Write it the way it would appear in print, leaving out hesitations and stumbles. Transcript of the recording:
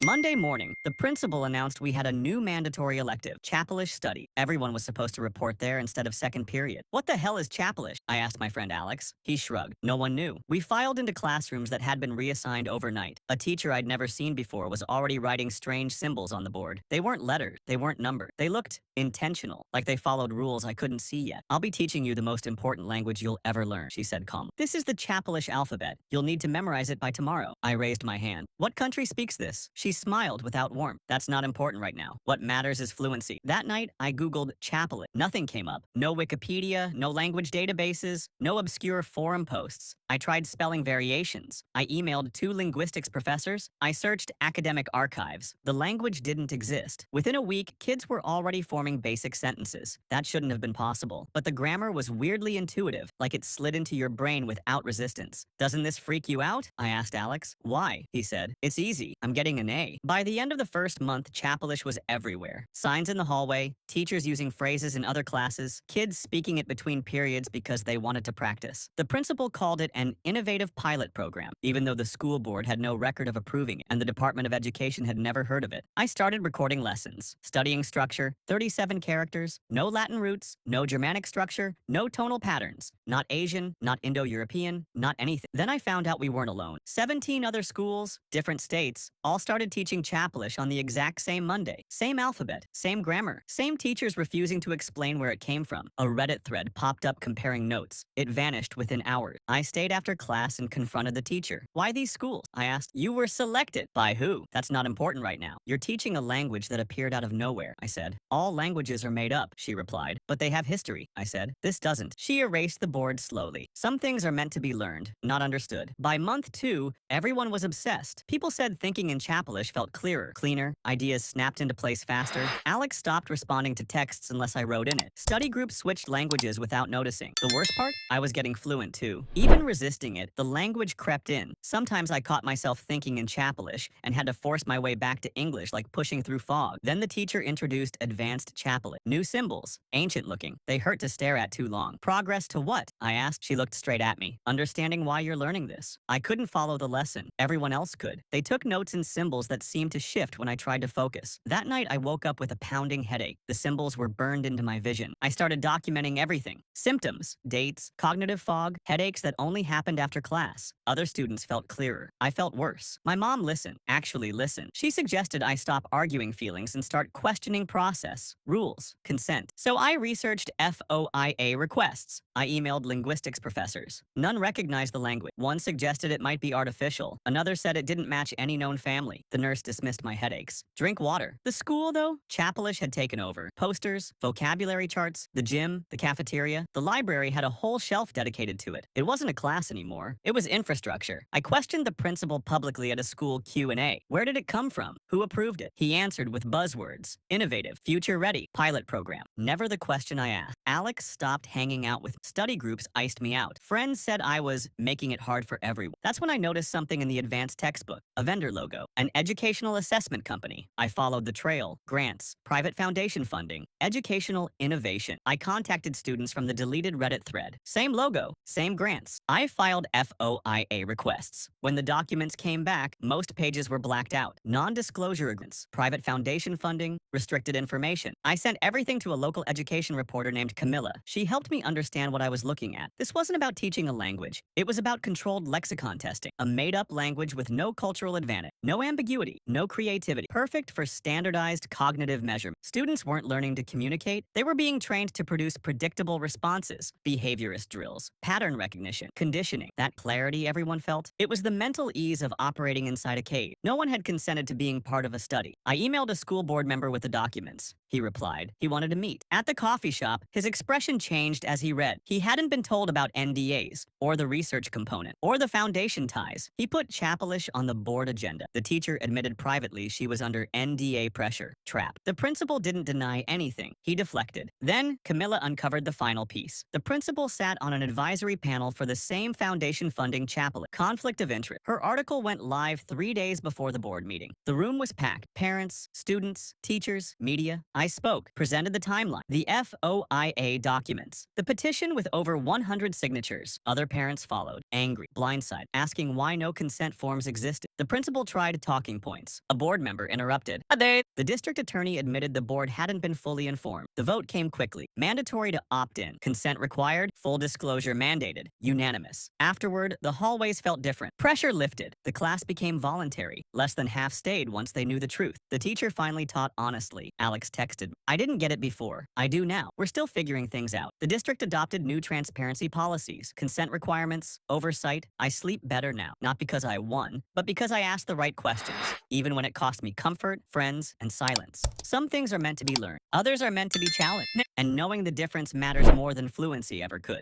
Monday morning, the principal announced we had a new mandatory elective, Chapelish study. Everyone was supposed to report there instead of second period. What the hell is Chapelish? I asked my friend Alex. He shrugged. No one knew. We filed into classrooms that had been reassigned overnight. A teacher I'd never seen before was already writing strange symbols on the board. They weren't letters. They weren't numbered. They looked intentional, like they followed rules I couldn't see yet. I'll be teaching you the most important language you'll ever learn, she said calmly. This is the Chapelish alphabet. You'll need to memorize it by tomorrow. I raised my hand. What country speaks this? She smiled without warmth. That's not important right now. What matters is fluency. That night, I Googled Chapelish. Nothing came up. No Wikipedia, no language databases, no obscure forum posts. I tried spelling variations. I emailed 2 linguistics professors. I searched academic archives. The language didn't exist. Within a week, kids were already forming basic sentences. That shouldn't have been possible. But the grammar was weirdly intuitive, like it slid into your brain without resistance. Doesn't this freak you out? I asked Alex. Why? He said. It's easy. I'm getting an A. By the end of the first month, Chapelish was everywhere. Signs in the hallway, teachers using phrases in other classes, kids speaking it between periods because they wanted to practice. The principal called it an innovative pilot program, even though the school board had no record of approving it and the Department of Education had never heard of it. I started recording lessons, studying structure, 37 characters, no Latin roots, no Germanic structure, no tonal patterns, not Asian, not Indo-European, not anything. Then I found out we weren't alone. 17 other schools, different states, all started teaching Chapelish on the exact same Monday. Same alphabet, same grammar, same teachers refusing to explain where it came from. A Reddit thread popped up comparing notes. It vanished within hours. I stayed after class and confronted the teacher. Why these schools? I asked. You were selected. By who? That's not important right now. You're teaching a language that appeared out of nowhere, I said. All languages are made up, she replied. But they have history, I said. This doesn't. She erased the board slowly. Some things are meant to be learned, not understood. By month 2, everyone was obsessed. People said thinking in Chapelish felt clearer, cleaner, ideas snapped into place faster. Alex stopped responding to texts unless I wrote in it. Study groups switched languages without noticing. The worst part? I was getting fluent too. Even resisting it, the language crept in. Sometimes I caught myself thinking in Chapelish and had to force my way back to English like pushing through fog. Then the teacher introduced advanced Chapelish. New symbols, ancient looking. They hurt to stare at too long. Progress to what? I asked. She looked straight at me. Understanding why you're learning this. I couldn't follow the lesson. Everyone else could. They took notes in symbols that seemed to shift when I tried to focus. That night, I woke up with a pounding headache. The symbols were burned into my vision. I started documenting everything. Symptoms, dates, cognitive fog, headaches that only happened after class. Other students felt clearer. I felt worse. My mom listened, actually listened. She suggested I stop arguing feelings and start questioning process, rules, consent. So I researched FOIA requests. I emailed linguistics professors. None recognized the language. One suggested it might be artificial. Another said it didn't match any known family. The nurse dismissed my headaches. Drink water. The school, though, Chapelish had taken over. Posters, vocabulary charts, the gym, the cafeteria. The library had a whole shelf dedicated to it. It wasn't a class anymore. It was infrastructure. I questioned the principal publicly at a school Q&A. Where did it come from? Who approved it? He answered with buzzwords. Innovative, future ready, pilot program. Never the question I asked. Alex stopped hanging out with study groups iced me out. Friends said I was making it hard for everyone. That's when I noticed something in the advanced textbook. A vendor logo. An educational assessment company. I followed the trail. Grants. Private foundation funding. Educational innovation. I contacted students from the deleted Reddit thread. Same logo. Same grants. I filed FOIA requests. When the documents came back, most pages were blacked out. Non-disclosure agreements. Private foundation funding. Restricted information. I sent everything to a local education reporter named Camilla. She helped me understand what I was looking at. This wasn't about teaching a language. It was about controlled lexicon testing. A made-up language with no cultural advantage, no ambiguity, no creativity. Perfect for standardized cognitive measurement. Students weren't learning to communicate. They were being trained to produce predictable responses. Behaviorist drills, pattern recognition, conditioning. That clarity everyone felt? It was the mental ease of operating inside a cave. No one had consented to being part of a study. I emailed a school board member with the documents. He replied. He wanted to meet. At the coffee shop, his expression changed as he read. He hadn't been told about NDAs, or the research component, or the foundation ties. He put Chapelish on the board agenda. The teacher admitted privately she was under NDA pressure. Trap. The principal didn't deny anything. He deflected. Then, Camilla uncovered the final piece. The principal sat on an advisory panel for the same foundation funding Chapelish. Conflict of interest. Her article went live 3 days before the board meeting. The room was packed. Parents, students, teachers, media. I spoke, presented the timeline, the FOIA documents, the petition with over 100 signatures. Other parents followed, angry, blindsided, asking why no consent forms existed. The principal tried talking points. A board member interrupted. "Ade." The district attorney admitted the board hadn't been fully informed. The vote came quickly. Mandatory to opt in. Consent required. Full disclosure mandated. Unanimous. Afterward, the hallways felt different. Pressure lifted. The class became voluntary. Less than half stayed once they knew the truth. The teacher finally taught honestly. Alex texted, "I didn't get it before. I do now. We're still figuring things out." The district adopted new transparency policies, consent requirements, oversight. I sleep better now, not because I won, but because I asked the right questions, even when it cost me comfort, friends, and silence. Some things are meant to be learned. Others are meant to be challenged. And knowing the difference matters more than fluency ever could.